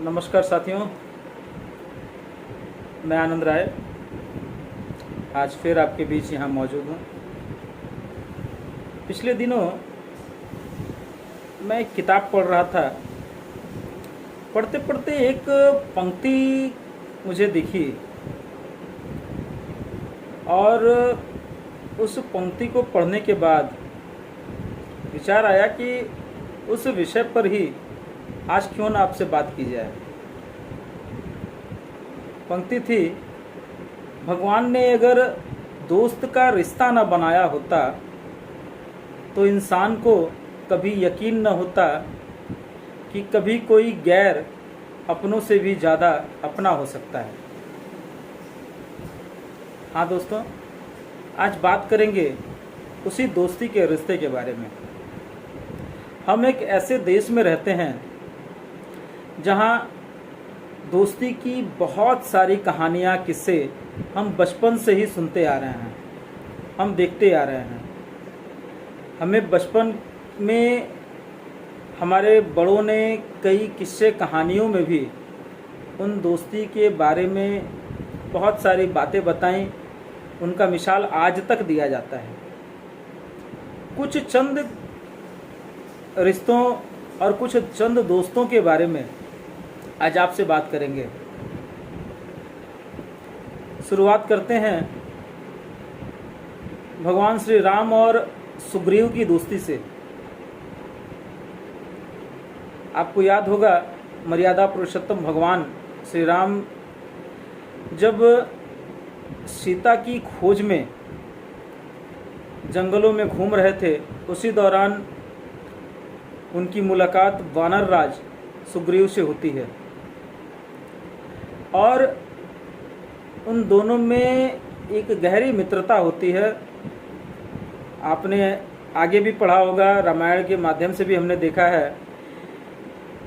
नमस्कार साथियों, मैं आनंद राय आज फिर आपके बीच यहाँ मौजूद हूँ। पिछले दिनों मैं एक किताब पढ़ रहा था। पढ़ते पढ़ते एक पंक्ति मुझे दिखी और उस पंक्ति को पढ़ने के बाद विचार आया कि उस विषय पर ही आज क्यों ना आपसे बात की जाए। पंक्ति थी, भगवान ने अगर दोस्त का रिश्ता न बनाया होता तो इंसान को कभी यकीन न होता कि कभी कोई गैर अपनों से भी ज़्यादा अपना हो सकता है। हाँ दोस्तों, आज बात करेंगे उसी दोस्ती के रिश्ते के बारे में। हम एक ऐसे देश में रहते हैं जहाँ दोस्ती की बहुत सारी कहानियाँ, किस्से हम बचपन से ही सुनते आ रहे हैं, हम देखते आ रहे हैं। हमें बचपन में हमारे बड़ों ने कई किस्से कहानियों में भी उन दोस्ती के बारे में बहुत सारी बातें बताई, उनका मिसाल आज तक दिया जाता है। कुछ चंद रिश्तों और कुछ चंद दोस्तों के बारे में आज आपसे बात करेंगे। शुरुआत करते हैं भगवान श्री राम और सुग्रीव की दोस्ती से। आपको याद होगा, मर्यादा पुरुषोत्तम भगवान श्री राम जब सीता की खोज में जंगलों में घूम रहे थे, उसी दौरान उनकी मुलाकात वानर राज सुग्रीव से होती है और उन दोनों में एक गहरी मित्रता होती है। आपने आगे भी पढ़ा होगा, रामायण के माध्यम से भी हमने देखा है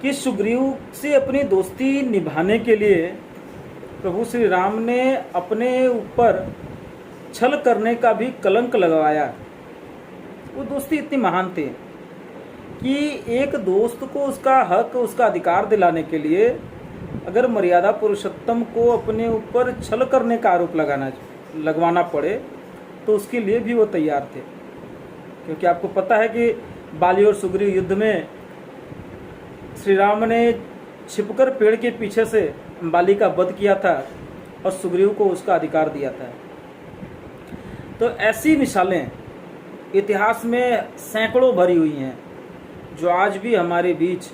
कि सुग्रीव से अपनी दोस्ती निभाने के लिए प्रभु श्री राम ने अपने ऊपर छल करने का भी कलंक लगवाया। वो दोस्ती इतनी महान थी कि एक दोस्त को उसका हक, उसका अधिकार दिलाने के लिए अगर मर्यादा पुरुषोत्तम को अपने ऊपर छल करने का आरोप लगवाना पड़े तो उसके लिए भी वो तैयार थे। क्योंकि आपको पता है कि बाली और सुग्रीव युद्ध में श्री राम ने छिपकर पेड़ के पीछे से बाली का वध किया था और सुग्रीव को उसका अधिकार दिया था। तो ऐसी मिसालें इतिहास में सैकड़ों भरी हुई हैं जो आज भी हमारे बीच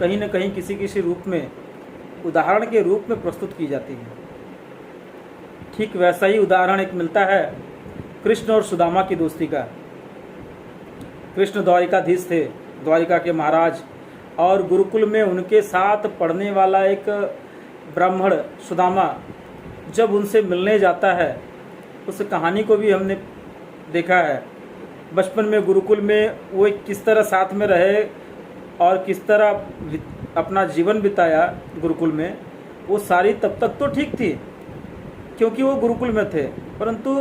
कहीं न कहीं किसी किसी रूप में, उदाहरण के रूप में प्रस्तुत की जाती है। ठीक वैसा ही उदाहरण एक मिलता है कृष्ण और सुदामा की दोस्ती का। कृष्ण द्वारिकाधीश थे, द्वारिका के महाराज, और गुरुकुल में उनके साथ पढ़ने वाला एक ब्राह्मण सुदामा जब उनसे मिलने जाता है, उस कहानी को भी हमने देखा है। बचपन में गुरुकुल में वो किस तरह साथ में रहे और किस तरह अपना जीवन बिताया गुरुकुल में, वो सारी तब तक तो ठीक थी क्योंकि वो गुरुकुल में थे। परंतु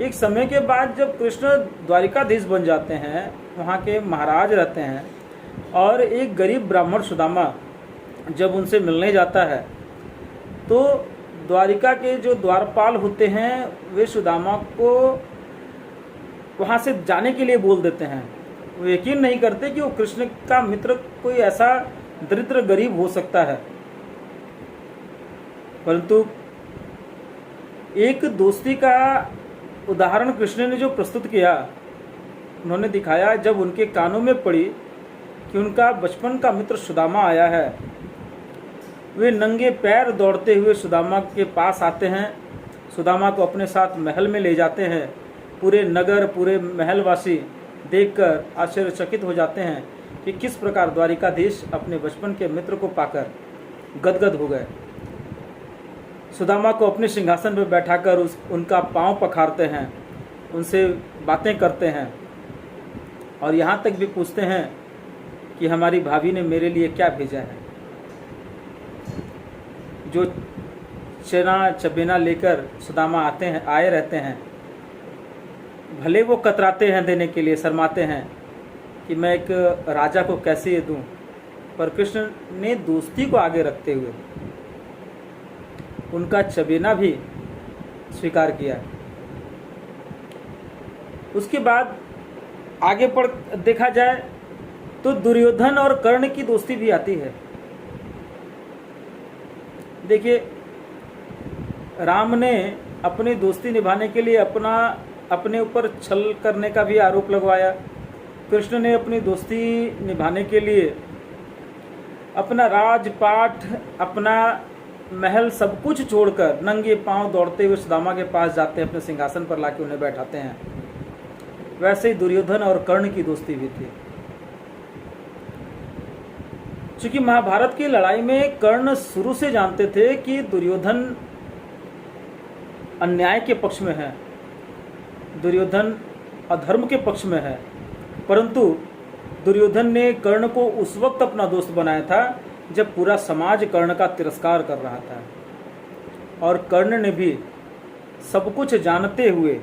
एक समय के बाद जब कृष्ण द्वारिकाधीश बन जाते हैं, वहाँ के महाराज रहते हैं, और एक गरीब ब्राह्मण सुदामा जब उनसे मिलने जाता है तो द्वारिका के जो द्वारपाल होते हैं वे सुदामा को वहाँ से जाने के लिए बोल देते हैं। वो यकीन नहीं करते कि वो कृष्ण का मित्र कोई ऐसा दरिद्र गरीब हो सकता है। परंतु एक दोस्ती का उदाहरण कृष्ण ने जो प्रस्तुत किया, उन्होंने दिखाया जब उनके कानों में पड़ी कि उनका बचपन का मित्र सुदामा आया है। वे नंगे पैर दौड़ते हुए सुदामा के पास आते हैं, सुदामा को अपने साथ महल में ले जाते हैं। पूरे नगर, पूरे महलवासी देखकर आश्चर्यचकित हो जाते हैं कि किस प्रकार द्वारिकाधीश अपने बचपन के मित्र को पाकर गदगद हो गए। सुदामा को अपने सिंहासन पर बैठाकर उनका पांव पखारते हैं, उनसे बातें करते हैं और यहाँ तक भी पूछते हैं कि हमारी भाभी ने मेरे लिए क्या भेजा है। जो चना चबेना लेकर सुदामा आए रहते हैं, भले वो कतराते हैं देने के लिए, शर्माते हैं कि मैं एक राजा को कैसे ये दूँ, पर कृष्ण ने दोस्ती को आगे रखते हुए उनका चबेना भी स्वीकार किया। उसके बाद आगे पढ़ देखा जाए तो दुर्योधन और कर्ण की दोस्ती भी आती है। देखिए, राम ने अपनी दोस्ती निभाने के लिए अपने ऊपर छल करने का भी आरोप लगवाया। कृष्ण ने अपनी दोस्ती निभाने के लिए अपना राजपाट, अपना महल, सब कुछ छोड़कर नंगे पांव दौड़ते हुए सुदामा के पास जाते हैं, अपने सिंहासन पर लाके उन्हें बैठाते हैं। वैसे ही दुर्योधन और कर्ण की दोस्ती भी थी। चूंकि महाभारत की लड़ाई में कर्ण शुरू से जानते थे कि दुर्योधन अन्याय के पक्ष में है, दुर्योधन अधर्म के पक्ष में है, परंतु दुर्योधन ने कर्ण को उस वक्त अपना दोस्त बनाया था जब पूरा समाज कर्ण का तिरस्कार कर रहा था। और कर्ण ने भी सब कुछ जानते हुए,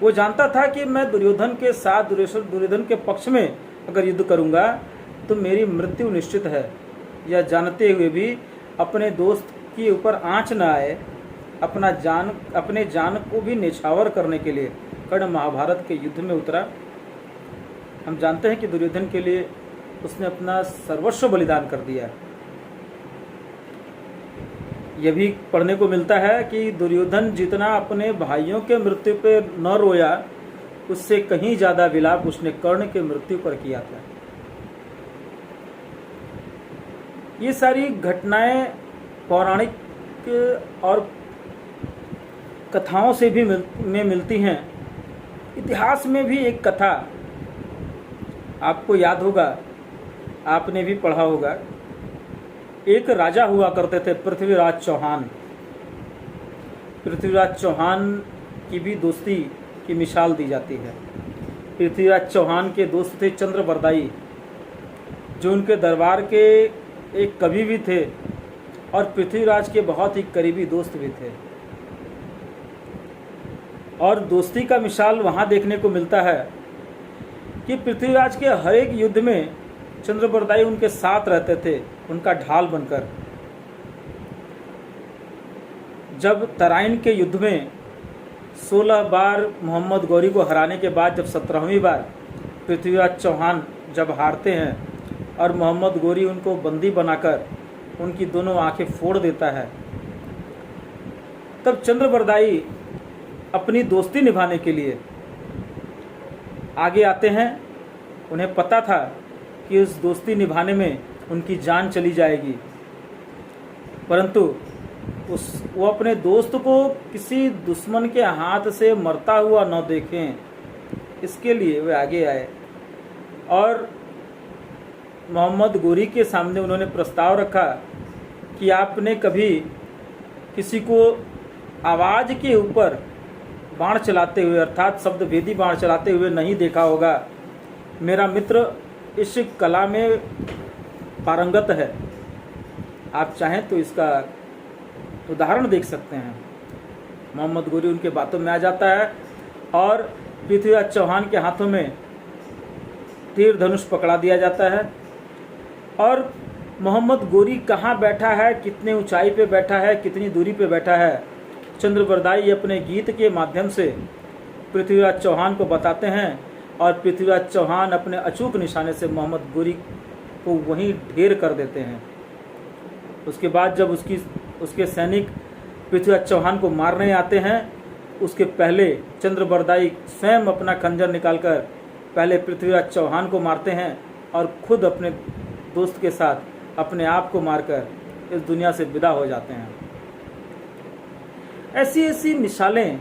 वो जानता था कि मैं दुर्योधन के साथ, दुर्योधन के पक्ष में अगर युद्ध करूंगा तो मेरी मृत्यु निश्चित है, यह जानते हुए भी अपने दोस्त के ऊपर आंच न आए, अपने जान को भी निछावर करने के लिए कर्ण महाभारत के युद्ध में उतरा। हम जानते हैं कि दुर्योधन के लिए उसने अपना सर्वस्व बलिदान कर दिया। यह भी पढ़ने को मिलता है कि दुर्योधन जितना अपने भाइयों के मृत्यु पर न रोया, उससे कहीं ज्यादा विलाप उसने कर्ण के मृत्यु पर किया था। ये सारी घटनाएं पौराणिक और कथाओं से भी मिलती हैं। इतिहास में भी एक कथा आपको याद होगा, आपने भी पढ़ा होगा। एक राजा हुआ करते थे, पृथ्वीराज चौहान। पृथ्वीराज चौहान की भी दोस्ती की मिसाल दी जाती है। पृथ्वीराज चौहान के दोस्त थे चंद्रबरदाई, जो उनके दरबार के एक कवि भी थे और पृथ्वीराज के बहुत ही करीबी दोस्त भी थे। और दोस्ती का मिसाल वहाँ देखने को मिलता है कि पृथ्वीराज के हर एक युद्ध में चंद्रबरदाई उनके साथ रहते थे, उनका ढाल बनकर। जब तराइन के युद्ध में 16 बार मोहम्मद गौरी को हराने के बाद जब 17वीं बार पृथ्वीराज चौहान जब हारते हैं और मोहम्मद गौरी उनको बंदी बनाकर उनकी दोनों आंखें फोड़ देता है, तब चंद्रबरदाई अपनी दोस्ती निभाने के लिए आगे आते हैं। उन्हें पता था कि उस दोस्ती निभाने में उनकी जान चली जाएगी, परंतु वो अपने दोस्त को किसी दुश्मन के हाथ से मरता हुआ न देखें, इसके लिए वे आगे आए और मोहम्मद गौरी के सामने उन्होंने प्रस्ताव रखा कि आपने कभी किसी को आवाज़ के ऊपर बाण चलाते हुए, अर्थात शब्द भेदी बाण चलाते हुए नहीं देखा होगा। मेरा मित्र इस कला में पारंगत है, आप चाहें तो इसका उदाहरण देख सकते हैं। मोहम्मद गौरी उनके बातों में आ जाता है और पृथ्वीराज चौहान के हाथों में तीर धनुष पकड़ा दिया जाता है। और मोहम्मद गौरी कहाँ बैठा है, कितने ऊंचाई पे बैठा है, कितनी दूरी पे बैठा है, चंद्रबरदाई अपने गीत के माध्यम से पृथ्वीराज चौहान को बताते हैं और पृथ्वीराज चौहान अपने अचूक निशाने से मोहम्मद गौरी को वहीं ढेर कर देते हैं। उसके बाद जब उसके सैनिक पृथ्वीराज चौहान को मारने आते हैं, उसके पहले चंद्रबरदाई स्वयं अपना खंजर निकालकर पहले पृथ्वीराज चौहान को मारते हैं और खुद अपने दोस्त के साथ अपने आप को मारकर इस दुनिया से विदा हो जाते हैं। ऐसी ऐसी मिसालें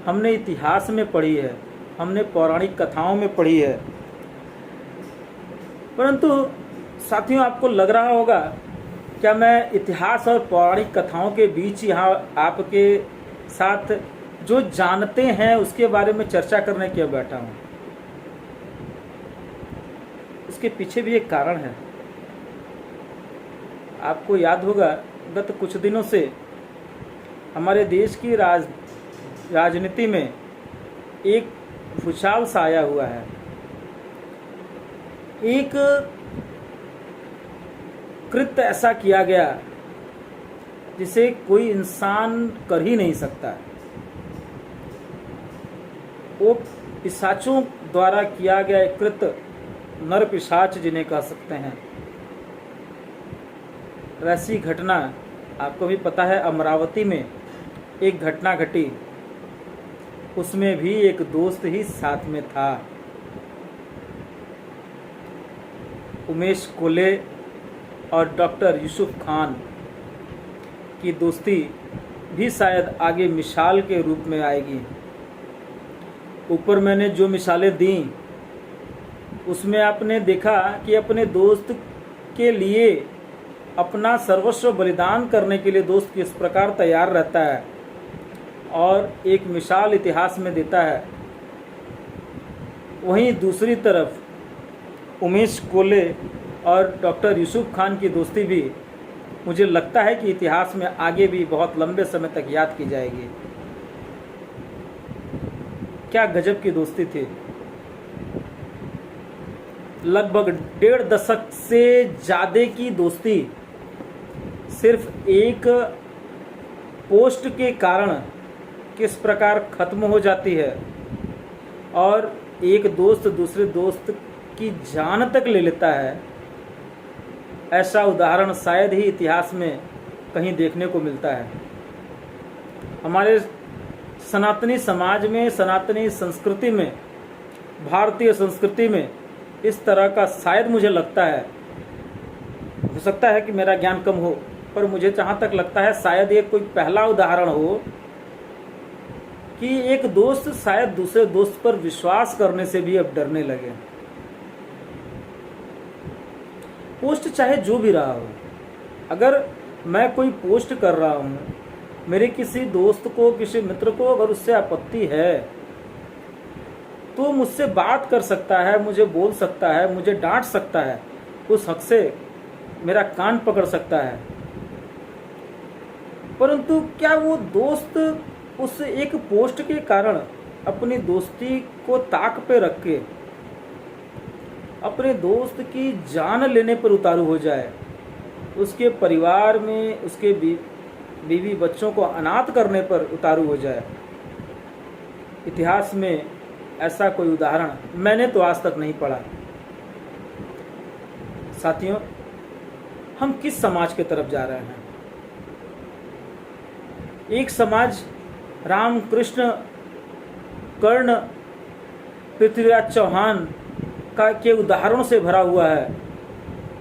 हमने इतिहास में पढ़ी है, हमने पौराणिक कथाओं में पढ़ी है। परंतु साथियों, आपको लग रहा होगा क्या मैं इतिहास और पौराणिक कथाओं के बीच यहाँ आपके साथ जो जानते हैं उसके बारे में चर्चा करने क्यों बैठा हूँ? इसके पीछे भी एक कारण है। आपको याद होगा गत कुछ दिनों से हमारे देश की राजनीति में एक भूचाल सा आया हुआ है। एक कृत्य ऐसा किया गया जिसे कोई इंसान कर ही नहीं सकता। वो पिशाचों द्वारा किया गया एक कृत्य, नर पिशाच जिन्हें कह सकते हैं। ऐसी घटना आपको भी पता है, अमरावती में एक घटना घटी, उसमें भी एक दोस्त ही साथ में था। उमेश कोले और डॉक्टर यूसुफ खान की दोस्ती भी शायद आगे मिसाल के रूप में आएगी। ऊपर मैंने जो मिसालें दी उसमें आपने देखा कि अपने दोस्त के लिए अपना सर्वस्व बलिदान करने के लिए दोस्त किस प्रकार तैयार रहता है और एक मिसाल इतिहास में देता है। वहीं दूसरी तरफ उमेश कोले और डॉक्टर यूसुफ खान की दोस्ती भी मुझे लगता है कि इतिहास में आगे भी बहुत लंबे समय तक याद की जाएगी। क्या गजब की दोस्ती थी। लगभग 1.5 दशक से ज़्यादा की दोस्ती सिर्फ एक पोस्ट के कारण किस प्रकार खत्म हो जाती है और एक दोस्त दूसरे दोस्त की जान तक ले लेता है, ऐसा उदाहरण शायद ही इतिहास में कहीं देखने को मिलता है। हमारे सनातनी समाज में, सनातनी संस्कृति में, भारतीय संस्कृति में इस तरह का शायद मुझे लगता है, हो सकता है कि मेरा ज्ञान कम हो, पर मुझे जहाँ तक लगता है शायद ये कोई पहला उदाहरण हो कि एक दोस्त शायद दूसरे दोस्त पर विश्वास करने से भी अब डरने लगे। पोस्ट चाहे जो भी रहा हो, अगर मैं कोई पोस्ट कर रहा हूँ, मेरे किसी दोस्त को, किसी मित्र को अगर उससे आपत्ति है तो मुझसे बात कर सकता है, मुझे बोल सकता है, मुझे डांट सकता है, उस हक से मेरा कान पकड़ सकता है। परंतु क्या वो दोस्त उस एक पोस्ट के कारण अपनी दोस्ती को ताक पे रख के अपने दोस्त की जान लेने पर उतारू हो जाए, उसके परिवार में उसके बीवी बच्चों को अनाथ करने पर उतारू हो जाए? इतिहास में ऐसा कोई उदाहरण मैंने तो आज तक नहीं पढ़ा। साथियों, हम किस समाज के तरफ जा रहे हैं? एक समाज राम, कृष्ण, कर्ण, पृथ्वीराज चौहान के उदाहरणों से भरा हुआ है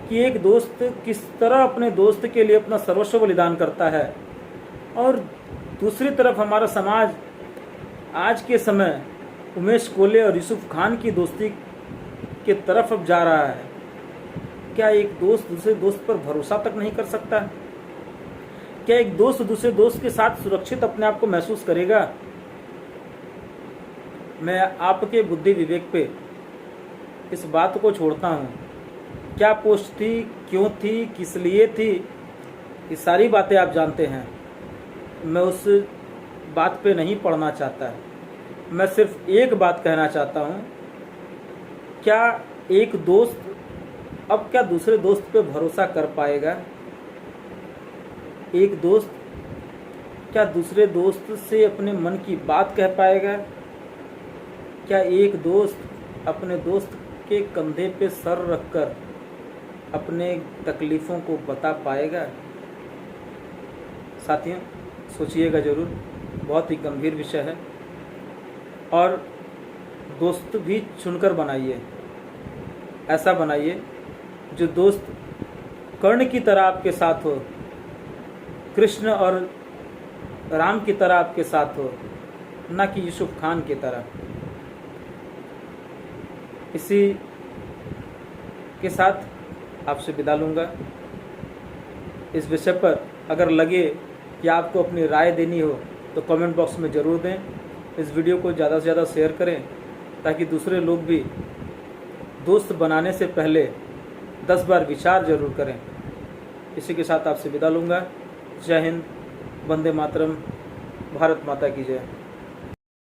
कि एक दोस्त किस तरह अपने दोस्त के लिए अपना सर्वस्व बलिदान करता है, और दूसरी तरफ हमारा समाज आज के समय उमेश कोले और यूसुफ खान की दोस्ती के तरफ अब जा रहा है। क्या एक दोस्त दूसरे दोस्त पर भरोसा तक नहीं कर सकता? क्या एक दोस्त दूसरे दोस्त के साथ सुरक्षित अपने आप को महसूस करेगा? मैं आपके बुद्धि विवेक पे इस बात को छोड़ता हूँ। क्या पोस्ट थी, क्यों थी, किस लिए थी, ये सारी बातें आप जानते हैं। मैं उस बात पे नहीं पढ़ना चाहता। मैं सिर्फ एक बात कहना चाहता हूँ, क्या एक दोस्त अब क्या दूसरे दोस्त पे भरोसा कर पाएगा? एक दोस्त क्या दूसरे दोस्त से अपने मन की बात कह पाएगा? क्या एक दोस्त अपने दोस्त के कंधे पे सर रखकर अपने तकलीफ़ों को बता पाएगा? साथियों, सोचिएगा ज़रूर, बहुत ही गंभीर विषय है। और दोस्त भी चुनकर बनाइए, ऐसा बनाइए जो दोस्त कर्ण की तरह आपके साथ हो, कृष्ण और राम की तरह आपके साथ हो, ना कि यूसुफ खान की तरह। इसी के साथ आपसे विदा लूँगा। इस विषय पर अगर लगे कि आपको अपनी राय देनी हो तो कमेंट बॉक्स में ज़रूर दें। इस वीडियो को ज़्यादा से ज़्यादा शेयर करें ताकि दूसरे लोग भी दोस्त बनाने से पहले 10 बार विचार जरूर करें। इसी के साथ आपसे विदा लूँगा। जय हिंद, वंदे मातरम, भारत माता की जय।